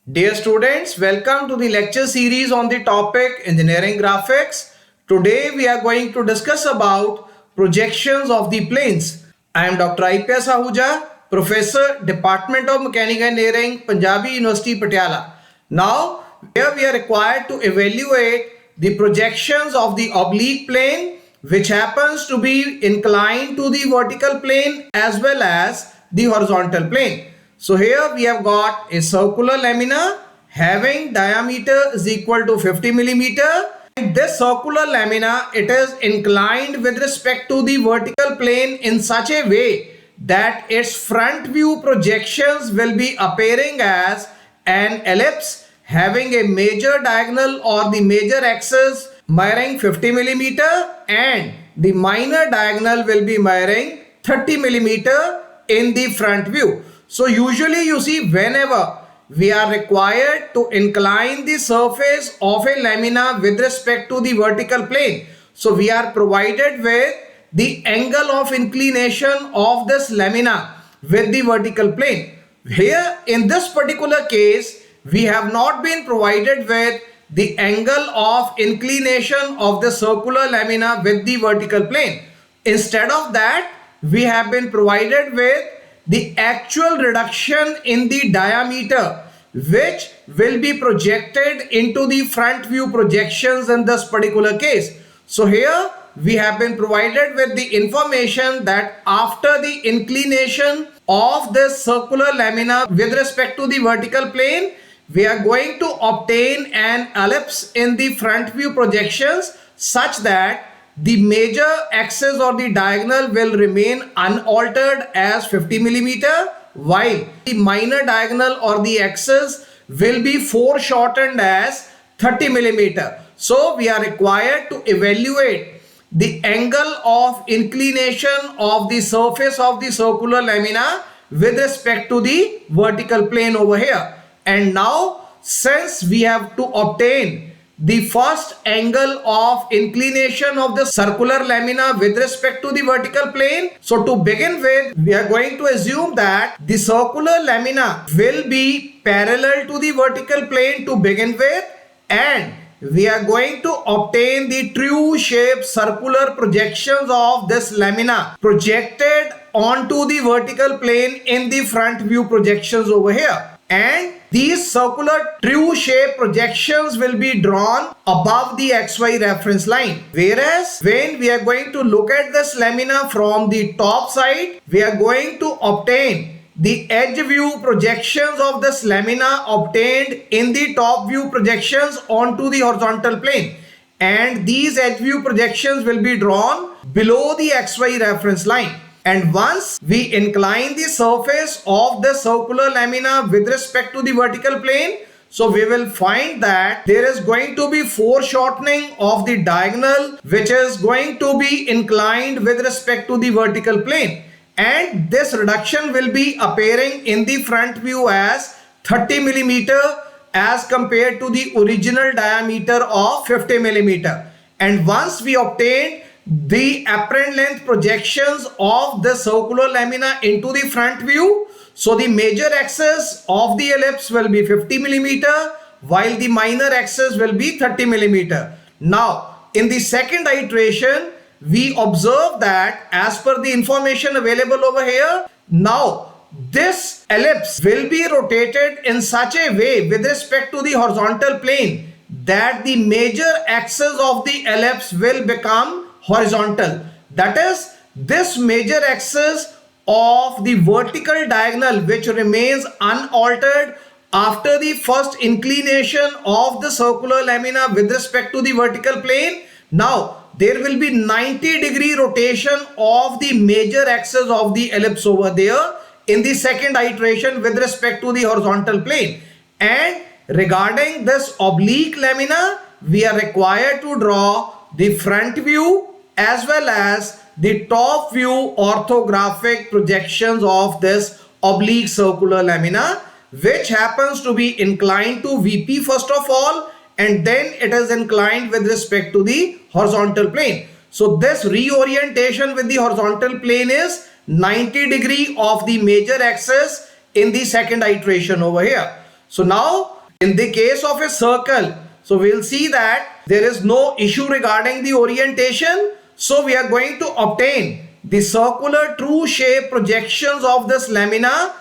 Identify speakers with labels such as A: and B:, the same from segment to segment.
A: Dear students, welcome to the lecture series on the topic Engineering Graphics. Today we are going to discuss about projections of the planes. I am Dr. IPS Ahuja, Professor, Department of Mechanical Engineering, Punjabi University, Patiala. Now, here we are required to evaluate the projections of the oblique plane, which happens to be inclined to the vertical plane as well as the horizontal plane. So here we have got a circular lamina having diameter is equal to 50 millimeter. And this circular lamina, it is inclined with respect to the vertical plane in such a way that its front view projections will be appearing as an ellipse having a major diagonal or the major axis measuring 50 millimeter and the minor diagonal will be measuring 30 millimeter in the front view. So usually you see whenever we are required to incline the surface of a lamina with respect to the vertical plane. So we are provided with the angle of inclination of this lamina with the vertical plane. Here in this particular case, we have not been provided with the angle of inclination of the circular lamina with the vertical plane. Instead of that, we have been provided with the actual reduction in the diameter which will be projected into the front view projections in this particular case. So here we have been provided with the information that after the inclination of this circular lamina with respect to the vertical plane, we are going to obtain an ellipse in the front view projections such that the major axis or the diagonal will remain unaltered as 50 millimeter while the minor diagonal or the axis will be foreshortened as 30 millimeter. So we are required to evaluate the angle of inclination of the surface of the circular lamina with respect to the vertical plane over here. And now since we have to obtain the first angle of inclination of the circular lamina with respect to the vertical plane. So to begin with, we are going to assume that the circular lamina will be parallel to the vertical plane to begin with, and we are going to obtain the true shape circular projections of this lamina projected onto the vertical plane in the front view projections over here. And these circular true shape projections will be drawn above the XY reference line. Whereas when we are going to look at this lamina from the top side, we are going to obtain the edge view projections of this lamina obtained in the top view projections onto the horizontal plane. And these edge view projections will be drawn below the XY reference line. And once we incline the surface of the circular lamina with respect to the vertical plane, so we will find that there is going to be foreshortening of the diagonal which is going to be inclined with respect to the vertical plane. And this reduction will be appearing in the front view as 30 millimeter as compared to the original diameter of 50 millimeter. And once we obtain the apparent length projections of the circular lamina into the front view, so the major axis of the ellipse will be 50 millimeter while the minor axis will be 30 millimeter. Now in the second iteration, we observe that as per the information available over here, now this ellipse will be rotated in such a way with respect to the horizontal plane that the major axis of the ellipse will become horizontal. That is, this major axis of the vertical diagonal which remains unaltered after the first inclination of the circular lamina with respect to the vertical plane. Now there will be 90-degree rotation of the major axis of the ellipse over there in the second iteration with respect to the horizontal plane. And regarding this oblique lamina, we are required to draw the front view as well as the top view orthographic projections of this oblique circular lamina, which happens to be inclined to VP first of all, and then it is inclined with respect to the horizontal plane. So this reorientation with the horizontal plane is 90 degree of the major axis in the second iteration over here. So now In the case of a circle, so we'll see that there is no issue regarding the orientation. So we are going to obtain the circular true shape projections of this lamina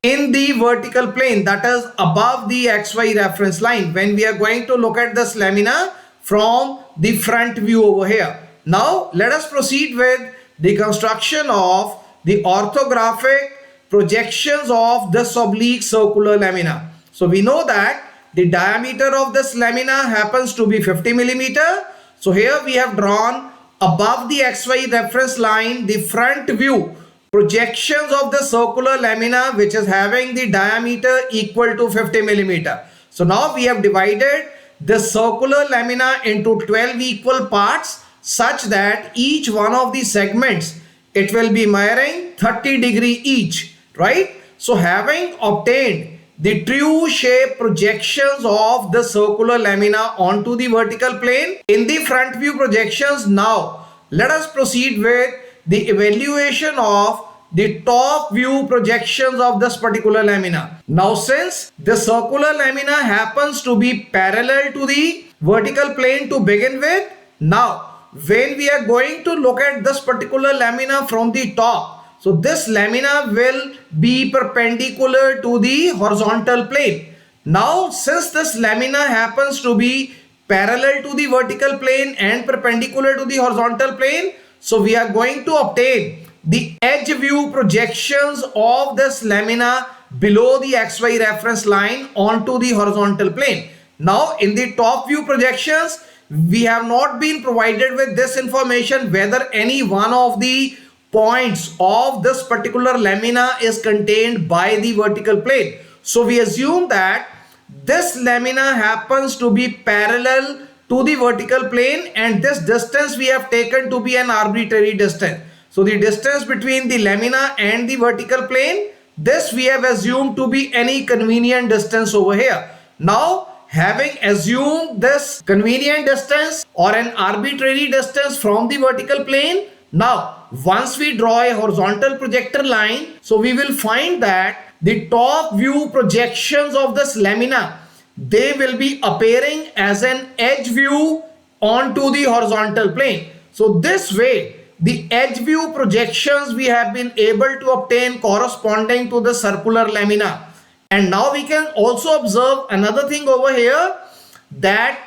A: in the vertical plane, that is above the XY reference line, when we are going to look at this lamina from the front view over here. Now let us proceed with the construction of the orthographic projections of this oblique circular lamina. So we know that the diameter of this lamina happens to be 50 millimeter. So here we have drawn above the XY reference line the front view projections of the circular lamina, which is having the diameter equal to 50 millimeter. So now we have divided the circular lamina into 12 equal parts, such that each one of the segments, it will be mirroring 30 degree each, right? So having obtained the true shape projections of the circular lamina onto the vertical plane in the front view projections, now let us proceed with the evaluation of the top view projections of this particular lamina. Now since the circular lamina happens to be parallel to the vertical plane to begin with, now when we are going to look at this particular lamina from the top, so this lamina will be perpendicular to the horizontal plane. Now since this lamina happens to be parallel to the vertical plane and perpendicular to the horizontal plane, so we are going to obtain the edge view projections of this lamina below the XY reference line onto the horizontal plane. Now in the top view projections, we have not been provided with this information whether any one of the points of this particular lamina is contained by the vertical plane. So we assume that this lamina happens to be parallel to the vertical plane, and this distance we have taken to be an arbitrary distance. So the distance between the lamina and the vertical plane, this we have assumed to be any convenient distance over here. Now having assumed this convenient distance or an arbitrary distance from the vertical plane, now once we draw a horizontal projector line, so we will find that the top view projections of this lamina, they will be appearing as an edge view onto the horizontal plane. So this way the edge view projections we have been able to obtain corresponding to the circular lamina. And now we can also observe another thing over here, that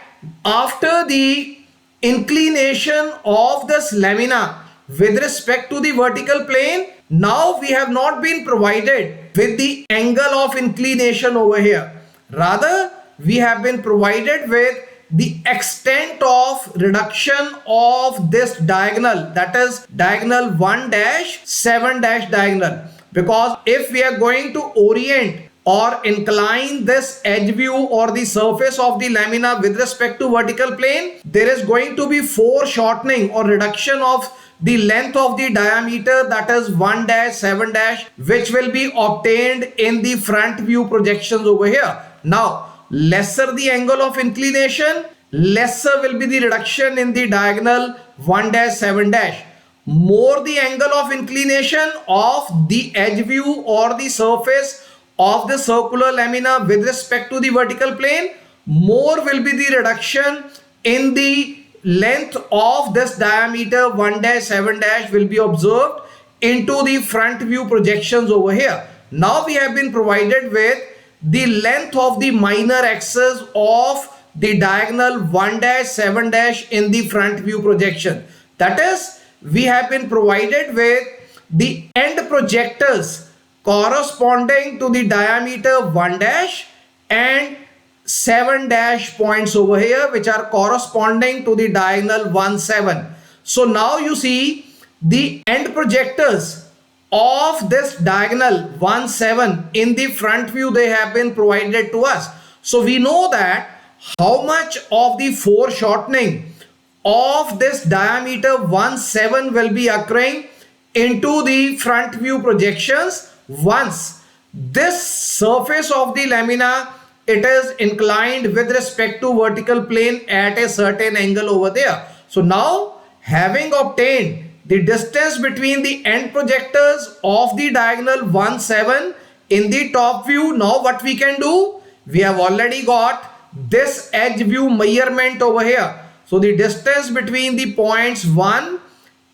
A: after the inclination of this lamina with respect to the vertical plane, now we have not been provided with the angle of inclination over here. Rather, we have been provided with the extent of reduction of this diagonal, that is diagonal 1-7- diagonal. Because if we are going to orient or incline this edge view or the surface of the lamina with respect to vertical plane, there is going to be foreshortening or reduction of the length of the diameter, that is 1-7-, which will be obtained in the front view projections over here. Now lesser the angle of inclination, lesser will be the reduction in the diagonal 1-7-. More the angle of inclination of the edge view or the surface of the circular lamina with respect to the vertical plane, more will be the reduction in the length of this diameter 1-7- will be observed into the front view projections over here. Now we have been provided with the length of the minor axis of the diagonal 1-7- in the front view projection. That is, we have been provided with the end projectors corresponding to the diameter 1- and 7- points over here, which are corresponding to the diagonal 1-7. So now you see the end projectors of this diagonal 1-7 in the front view, they have been provided to us. So we know that how much of the foreshortening of this diameter 1-7 will be occurring into the front view projections once this surface of the lamina, it is inclined with respect to vertical plane at a certain angle over there. So now having obtained the distance between the end projectors of the diagonal 1-7 in the top view, now what we can do? we have already got this edge view measurement over here. So the distance between the points 1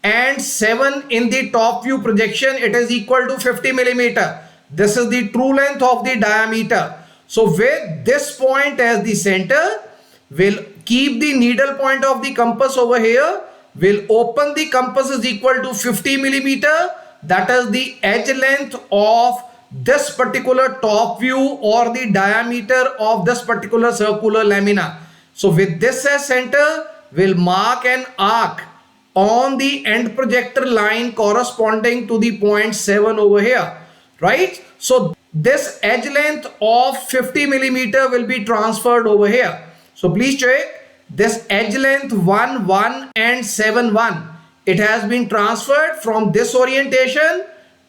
A: and 7 in the top view projection, it is equal to 50 millimeter. This is the true length of the diameter. So with this point as the center, we'll keep the needle point of the compass over here. We'll open the compass is equal to 50 millimeter. That is the edge length of this particular top view or the diameter of this particular circular lamina. So with this as center, we'll mark an arc on the end projector line corresponding to the point 7 over here, right? So this edge length of 50 millimeter will be transferred over here. So please check this edge length 1, 1 and 7, 1. It has been transferred from this orientation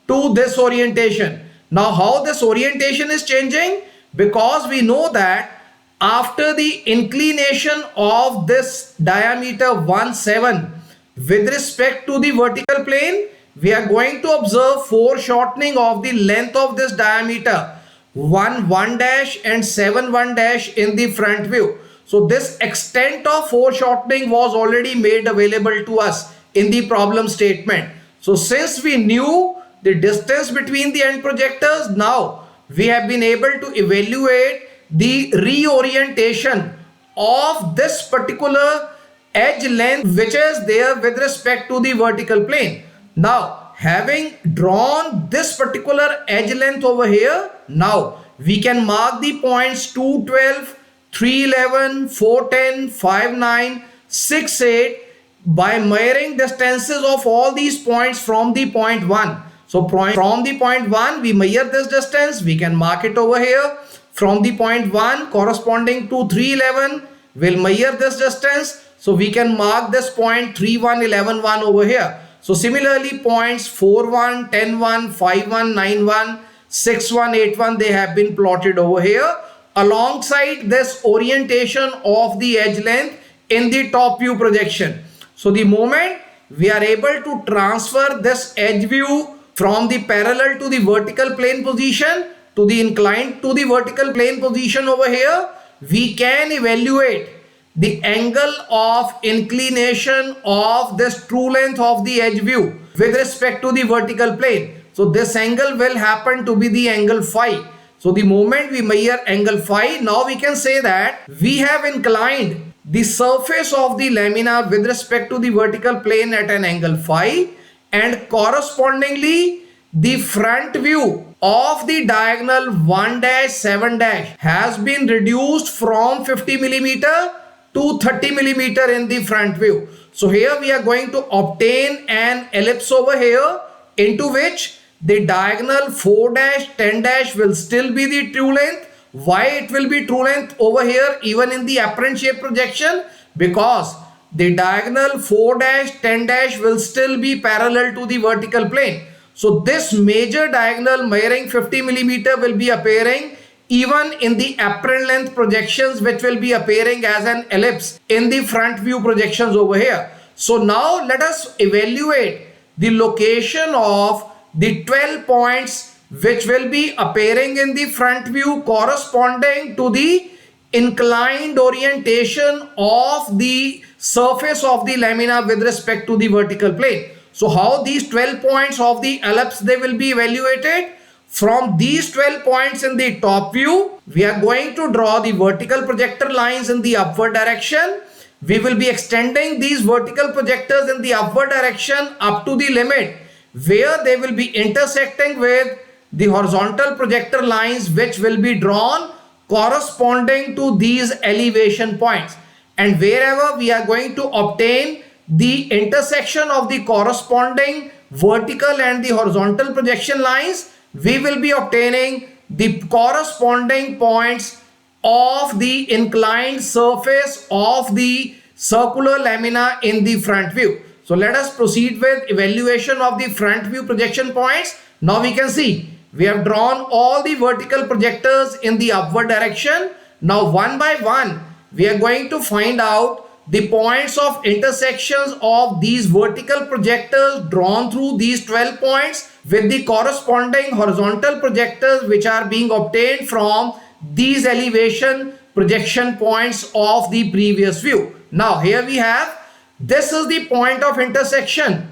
A: to this orientation. Now how this orientation is changing? Because we know that after the inclination of this diameter 1, 7 with respect to the vertical plane, we are going to observe foreshortening of the length of this diameter 1, 1 dash and 7, 1 dash in the front view. So this extent of foreshortening was already made available to us in the problem statement. So since we knew the distance between the end projectors, now we have been able to evaluate the reorientation of this particular edge length which is there with respect to the vertical plane. Now having drawn this particular edge length over here, now we can mark the points 212, 311, 410, 59, 68 by measuring distances of all these points from the point 1. So from the point 1 we measure this distance, we can mark it over here. From the point 1 corresponding to 311, we'll measure this distance. So we can mark this point 31, 11, 1 over here. So similarly points 41, 10, 1, 5, 1, 9, 1, 6, 1, 8, 1, they have been plotted over here alongside this orientation of the edge length in the top view projection. So the moment we are able to transfer this edge view from the parallel to the vertical plane position to the inclined to the vertical plane position over here, we can evaluate the angle of inclination of this true length of the edge view with respect to the vertical plane. So this angle will happen to be the angle phi. So the moment we measure angle phi, now we can say that we have inclined the surface of the lamina with respect to the vertical plane at an angle phi, and correspondingly the front view of the diagonal 1 dash 7 dash has been reduced from 50 millimeter to 30 millimeter in the front view. So here we are going to obtain an ellipse over here into which the diagonal 4 dash 10 dash will still be the true length. Why it will be true length over here even in the apparent shape projection? Because the diagonal 4 dash 10 dash will still be parallel to the vertical plane. So this major diagonal measuring 50 millimeter will be appearing even in the apparent length projections, which will be appearing as an ellipse in the front view projections over here. So now let us evaluate the location of the 12 points which will be appearing in the front view corresponding to the inclined orientation of the surface of the lamina with respect to the vertical plane. So how these 12 points of the ellipse they will be evaluated? From these 12 points in the top view, we are going to draw the vertical projector lines in the upward direction. We will be extending these vertical projectors in the upward direction up to the limit where they will be intersecting with the horizontal projector lines which will be drawn corresponding to these elevation points. And wherever we are going to obtain the intersection of the corresponding vertical and the horizontal projection lines, we will be obtaining the corresponding points of the inclined surface of the circular lamina in the front view. So let us proceed with evaluation of the front view projection points. Now we can see we have drawn all the vertical projectors in the upward direction. Now one by one we are going to find out the points of intersections of these vertical projectors drawn through these 12 points with the corresponding horizontal projectors which are being obtained from these elevation projection points of the previous view. Now here we have, this is the point of intersection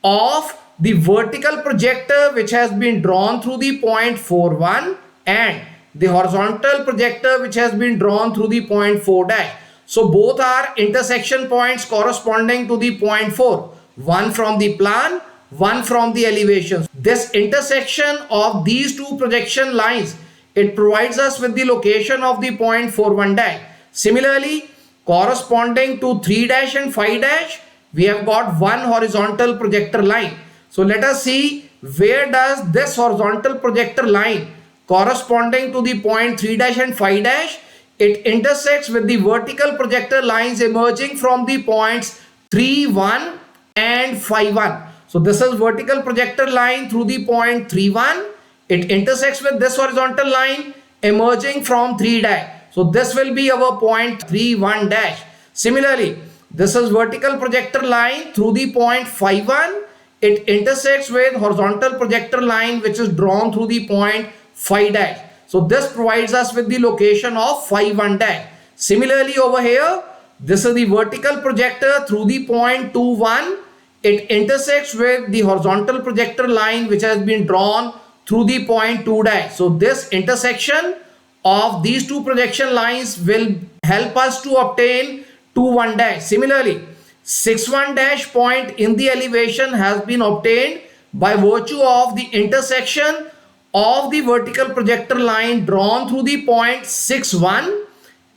A: of the vertical projector which has been drawn through the point 4,1 and the horizontal projector which has been drawn through the point 4 dash. So both are intersection points corresponding to the point 4, one from the plan, one from the elevations. This intersection of these two projection lines, it provides us with the location of the point 4,1 dash. Similarly, corresponding to 3 dash and 5 dash, we have got one horizontal projector line. So let us see where does this horizontal projector line corresponding to the point 3 dash and 5 dash, it intersects with the vertical projector lines emerging from the points 3,1 and 5,1. So this is vertical projector line through the point 3,1. It intersects with this horizontal line emerging from 3 dash. So this will be our point 3,1 dash. Similarly, this is vertical projector line through the point 5,1. It intersects with horizontal projector line which is drawn through the point 5 dash. So this provides us with the location of 5,1 dash. Similarly over here, this is the vertical projector through the point 2,1. It intersects with the horizontal projector line which has been drawn through the point 2 dash. So this intersection of these two projection lines will help us to obtain 2,1 dash. Similarly, 6,1 dash point in the elevation has been obtained by virtue of the intersection of the vertical projector line drawn through the point 6,1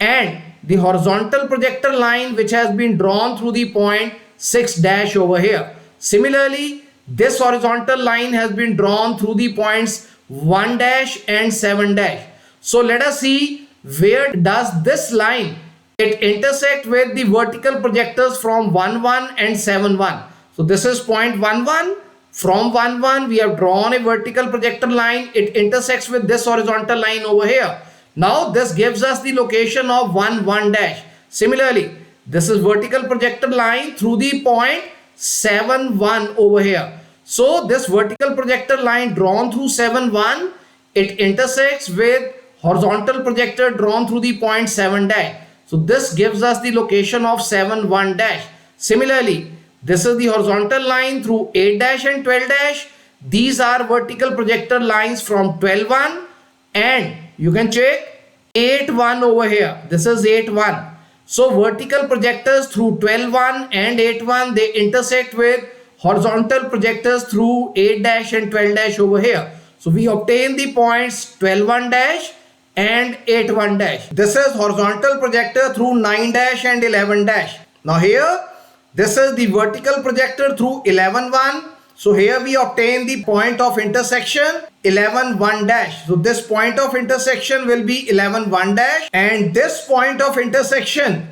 A: and the horizontal projector line which has been drawn through the point 6 dash over here. Similarly, this horizontal line has been drawn through the points 1 dash and 7 dash. So let us see where does this line it intersect with the vertical projectors from 1,1 and 7,1. So this is point 1,1. From 1,1 we have drawn a vertical projector line. It intersects with this horizontal line over here. Now this gives us the location of 1,1 dash. Similarly, this is vertical projector line through the point 7,1 over here. So this vertical projector line drawn through 7,1, it intersects with horizontal projector drawn through the point 7 dash. So this gives us the location of 7,1 dash. Similarly, this is the horizontal line through 8 dash and 12 dash. These are vertical projector lines from 12,1 and you can check 8,1 over here. This is 8,1. So vertical projectors through 12,1 and 8,1, they intersect with horizontal projectors through 8 dash and 12 dash over here. So we obtain the points 12,1 dash and 8,1 dash. This is horizontal projector through 9 dash and 11 dash. Now here, this is the vertical projector through 11,1. So here we obtain the point of intersection 11,1 dash. So this point of intersection will be 11,1 dash and this point of intersection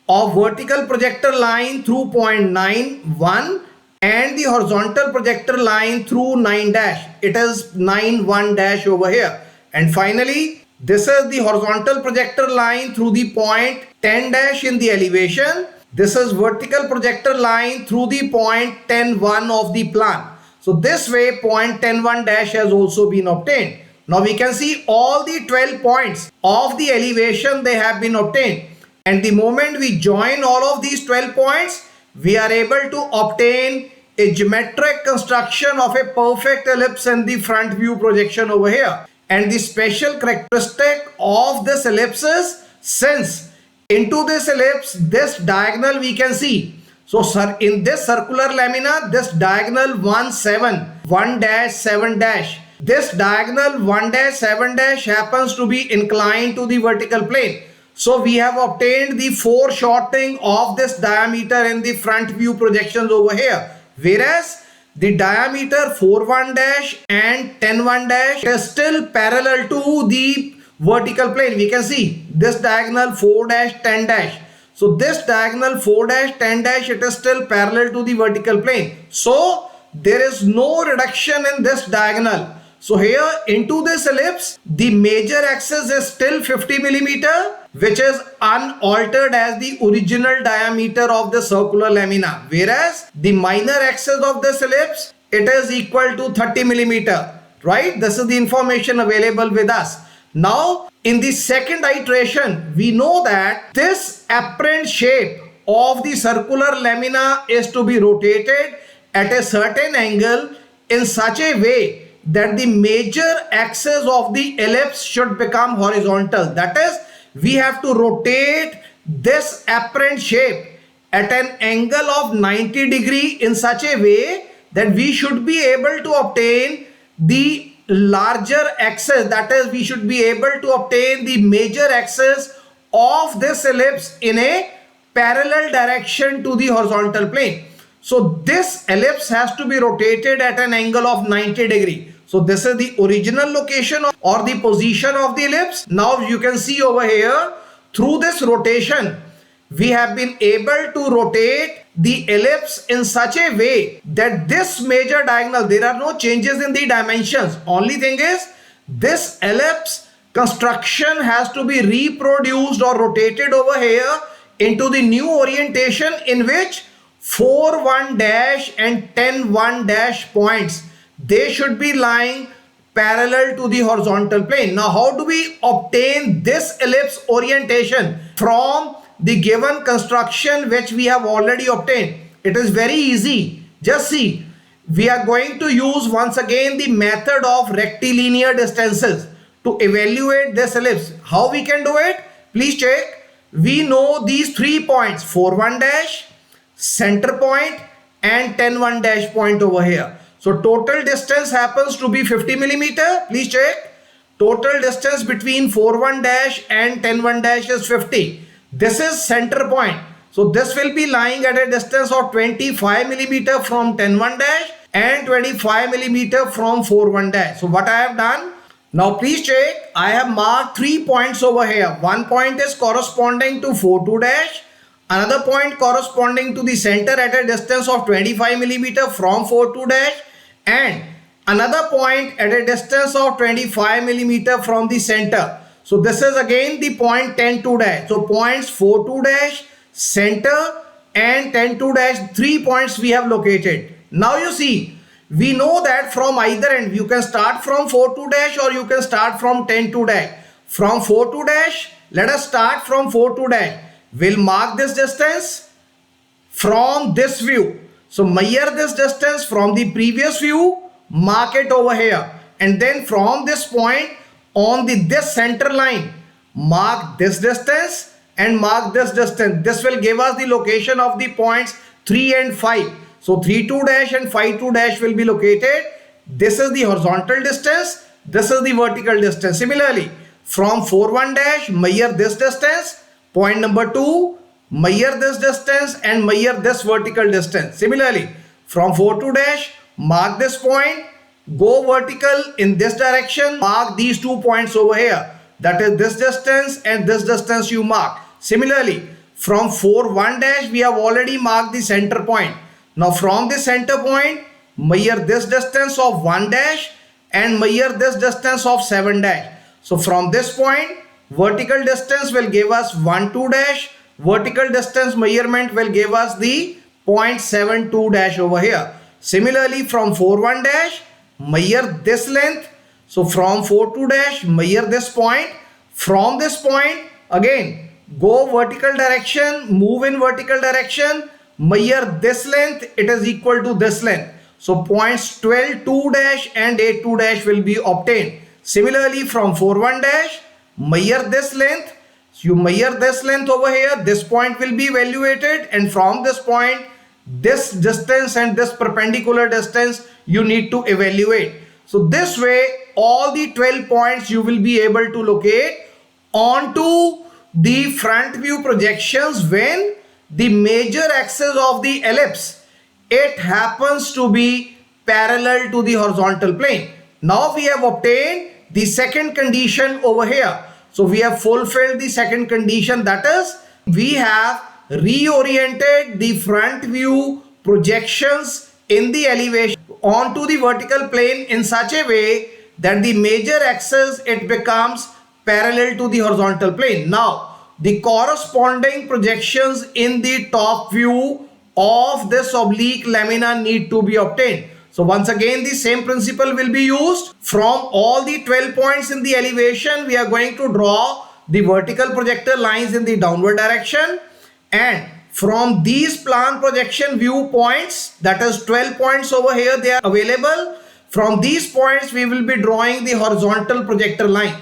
A: of vertical projector line through point 9,1 and the horizontal projector line through 9 dash. It is 9,1 dash over here. And finally, this is the horizontal projector line through the point 10 dash in the elevation. This is vertical projector line through the point 10,1 of the plan. So this way point 10,1 dash has also been obtained. Now we can see all the 12 points of the elevation, they have been obtained. And the moment we join all of these 12 points, we are able to obtain a geometric construction of a perfect ellipse in the front view projection over here. And the special characteristic of this ellipse is, since into this ellipse, this diagonal we can see. So in this circular lamina, this diagonal 1 dash 7 dash. This diagonal 1 dash 7 dash happens to be inclined to the vertical plane. So we have obtained the foreshortening of this diameter in the front view projections over here. Whereas the diameter 4,1 dash and 10,1 dash is still parallel to the vertical plane. We can see this diagonal 4 dash 10 dash. So this diagonal 4 dash 10 dash, it is still parallel to the vertical plane. So there is no reduction in this diagonal. So here into this ellipse, the major axis is still 50 millimeter, which is unaltered as the original diameter of the circular lamina. Whereas the minor axis of this ellipse, it is equal to 30 millimeter, right? This is the information available with us. Now In the second iteration, we know that this apparent shape of the circular lamina is to be rotated at a certain angle in such a way that the major axis of the ellipse should become horizontal. That is, we have to rotate this apparent shape at an angle of 90 degree in such a way that we should be able to obtain the larger axis. That is, we should be able to obtain the major axis of this ellipse in a parallel direction to the horizontal plane. So this ellipse has to be rotated at an angle of 90 degree. So this is the original location or the position of the ellipse. Now you can see over here, through this rotation, we have been able to rotate the ellipse in such a way that this major diagonal, there are no changes in the dimensions. Only thing is, this ellipse construction has to be reproduced or rotated over here into the new orientation in which 4,1 dash and 10,1 dash points, they should be lying parallel to the horizontal plane. Now, how do we obtain this ellipse orientation from the given construction which we have already obtained? It is very easy. Just see, we are going to use once again the method of rectilinear distances to evaluate this ellipse. How we can do it? Please check. We know these 3 points, 4,1 dash, center point and 10,1 dash point over here. So total distance happens to be 50 millimeter. Please check. Total distance between 4,1 dash and 10,1 dash is 50. This is center point. So this will be lying at a distance of 25 millimeter from 10,1 dash and 25 millimeter from 4,1 dash. So what I have done? Now please check. I have marked 3 points over here. One point is corresponding to 4,2 dash. Another point corresponding to the center at a distance of 25 millimeter from 4,2 dash. And another point at a distance of 25 millimeter from the center. So this is again the point 10,2 dash. So points 4,2 dash, center and 10,2 dash, 3 points we have located. Now you see, we know that from either end, you can start from 4,2 dash or you can start from 10,2 dash. From 4,2 dash, let us start from 4,2 dash. We'll mark this distance from this view. So measure this distance from the previous view, mark it over here, and then from this point on this center line, mark this distance and mark this distance. This will give us the location of the points 3 and 5. So 3,2 dash and 5,2 dash will be located. This is the horizontal distance. This is the vertical distance. Similarly, from 4,1 dash, measure this distance. Point number 2, measure this distance and measure this vertical distance. Similarly, from 4,2 dash, mark this point, go vertical in this direction, mark these 2 points over here. That is this distance and this distance you mark. Similarly, from 4,1 dash, we have already marked the center point. Now from the center point, measure this distance of 1 dash and measure this distance of 7 dash. So from this point, vertical distance will give us 1,2 dash. Vertical distance measurement will give us the 0.72 dash over here. Similarly, from 4,1 dash, measure this length. So from 4,2 dash, measure this point. From this point, again, go vertical direction, move in vertical direction, measure this length, it is equal to this length. So points 12,2 dash and 8,2 dash will be obtained. Similarly, from 4,1 dash, measure this length. You measure this length over here, this point will be evaluated, and from this point, this distance and this perpendicular distance you need to evaluate. So this way, all the 12 points you will be able to locate onto the front view projections when the major axis of the ellipse, it happens to be parallel to the horizontal plane. Now we have obtained the second condition over here. So we have fulfilled the second condition, that is, we have reoriented the front view projections in the elevation onto the vertical plane in such a way that the major axis, it becomes parallel to the horizontal plane. Now the corresponding projections in the top view of this oblique lamina need to be obtained. So once again the same principle will be used. From all the 12 points in the elevation, we are going to draw the vertical projector lines in the downward direction, and from these plan projection viewpoints, that is 12 points over here, they are available. From these points we will be drawing the horizontal projector line,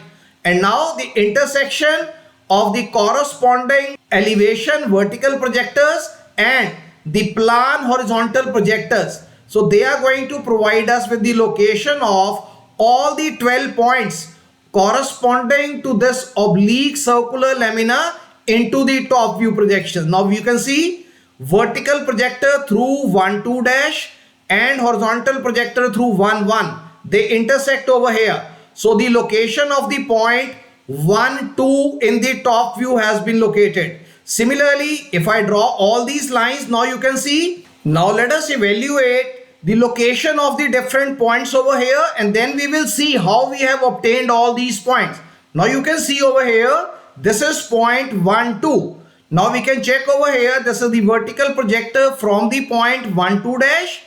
A: and now the intersection of the corresponding elevation vertical projectors and the plan horizontal projectors. So they are going to provide us with the location of all the 12 points corresponding to this oblique circular lamina into the top view projection. Now you can see vertical projector through 1 2 dash and horizontal projector through 1 1. They intersect over here. So the location of the point 1 2 in the top view has been located. Similarly, if I draw all these lines, now you can see. Now let us evaluate the location of the different points over here, and then we will see how we have obtained all these points. Now you can see over here, this is point 1 2. Now we can check over here, this is the vertical projector from the point 1 2 dash,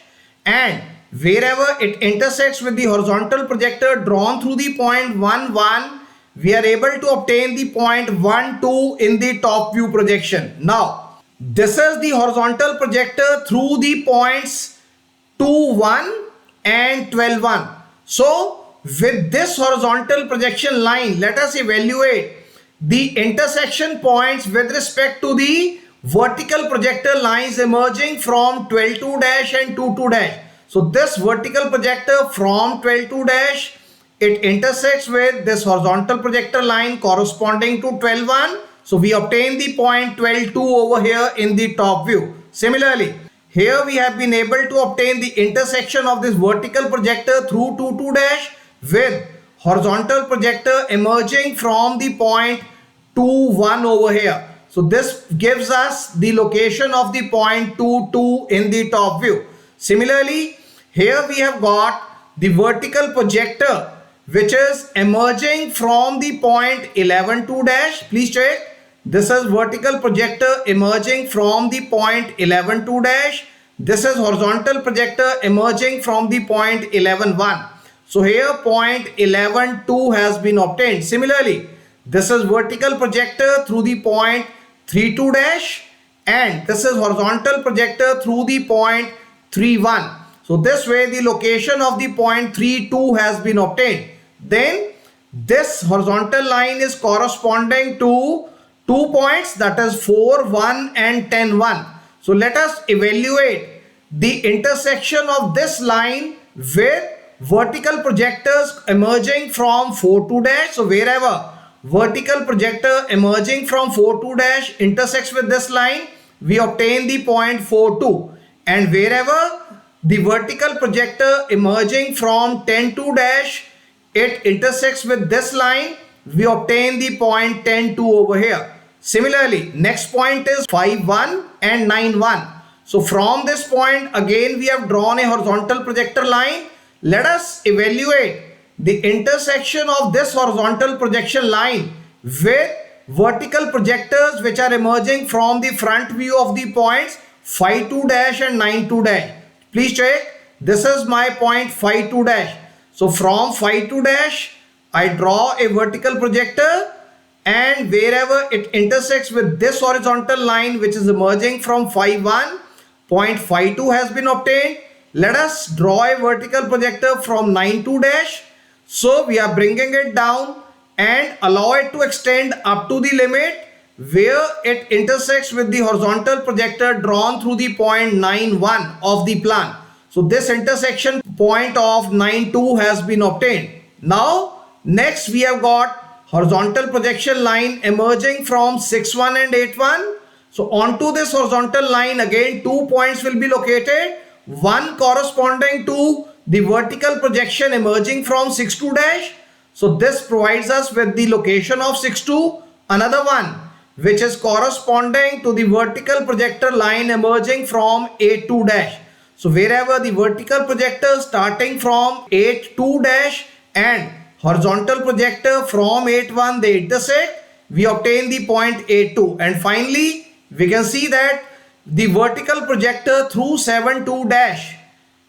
A: and wherever it intersects with the horizontal projector drawn through the point 1 1, we are able to obtain the point 1 2 in the top view projection. Now this is the horizontal projector through the points 2 1 and 12 1. So with this horizontal projection line, let us evaluate the intersection points with respect to the vertical projector lines emerging from 12 2 dash and 2 2 dash. So this vertical projector from 12 2 dash, it intersects with this horizontal projector line corresponding to 12 1. So we obtain the point 12 2 over here in the top view. Similarly, here we have been able to obtain the intersection of this vertical projector through 2 2 dash with horizontal projector emerging from the point 2 1 over here. So this gives us the location of the point 2 2 in the top view. Similarly, here we have got the vertical projector which is emerging from the point 11 2 dash. Please check. This is vertical projector emerging from the point 11 2 dash. This is horizontal projector emerging from the point 11 1. So here point 11 2 has been obtained. Similarly, this is vertical projector through the point 3 2 dash, and this is horizontal projector through the point 3 1. So this way the location of the point 3 2 has been obtained. Then this horizontal line is corresponding to 2 points, that is 4 1 and 10 1. So let us evaluate the intersection of this line with vertical projectors emerging from 4 2 dash. So wherever vertical projector emerging from 4 2 dash intersects with this line, we obtain the point 4 2, and wherever the vertical projector emerging from 10 2 dash, it intersects with this line, we obtain the point 10 2 over here. Similarly, next point is 5 1 and 9 1. So from this point again we have drawn a horizontal projector line. Let us evaluate the intersection of this horizontal projection line with vertical projectors which are emerging from the front view of the points 5 2 dash and 9 2 dash. Please check. This is my point 5 2 dash. So from 5 2 dash I draw a vertical projector, and wherever it intersects with this horizontal line which is emerging from 5 1, point 5 2 has been obtained. Let us draw a vertical projector from 9 2 dash. So we are bringing it down and allow it to extend up to the limit where it intersects with the horizontal projector drawn through the point 9 1 of the plan. So this intersection point of 9 2 has been obtained. Now next we have got horizontal projection line emerging from 6 1 and 8 1. So onto this horizontal line again 2 points will be located, one corresponding to the vertical projection emerging from 6 2 dash. So this provides us with the location of 6 2. Another one which is corresponding to the vertical projector line emerging from 8 2 dash. So wherever the vertical projector starting from 8 2 dash and horizontal projector from 8 1 they intersect, we obtain the point 8 2. And finally we can see that the vertical projector through 7 2 dash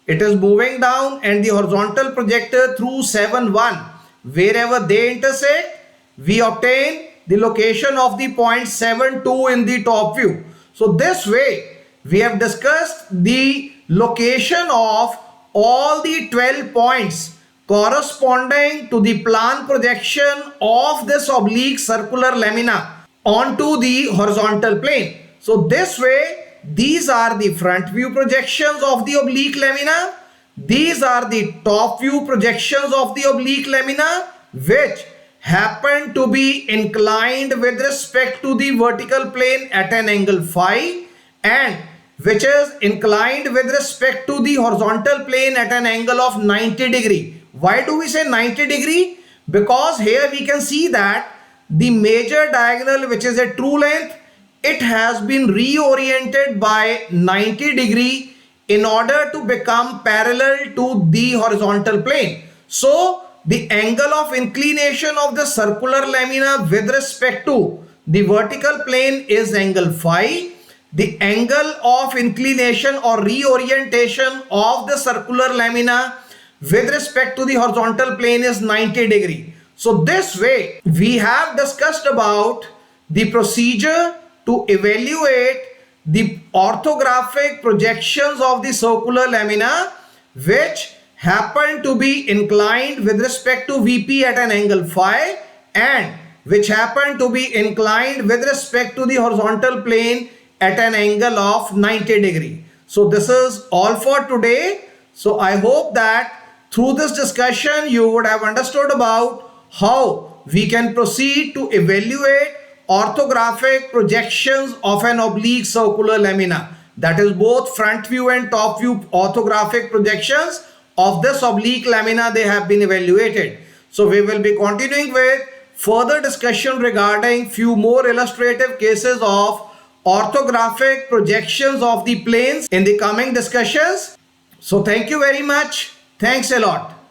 A: It is moving down and the horizontal projector through 7, 1. Wherever they intersect, we obtain the location of the point 7, 2 in the top view. So this way, we have discussed the location of all the 12 points corresponding to the plan projection of this oblique circular lamina onto the horizontal plane. So this way, these are the front view projections of the oblique lamina. These are the top view projections of the oblique lamina, which happen to be inclined with respect to the vertical plane at an angle phi, and which is inclined with respect to the horizontal plane at an angle of 90 degree. Why do we say 90 degree? Because here we can see that the major diagonal, which is a true length, it has been reoriented by 90 degree in order to become parallel to the horizontal plane. So the angle of inclination of the circular lamina with respect to the vertical plane is angle phi. The angle of inclination or reorientation of the circular lamina with respect to the horizontal plane is 90 degree. So this way we have discussed about the procedure to evaluate the orthographic projections of the circular lamina which happen to be inclined with respect to VP at an angle phi and which happen to be inclined with respect to the horizontal plane at an angle of 90 degree. So this is all for today. So I hope that through this discussion you would have understood about how we can proceed to evaluate orthographic projections of an oblique circular lamina. That is both front view and top view orthographic projections of this oblique lamina, they have been evaluated. So we will be continuing with further discussion regarding few more illustrative cases of orthographic projections of the planes in the coming discussions. So thank you very much. Thanks a lot.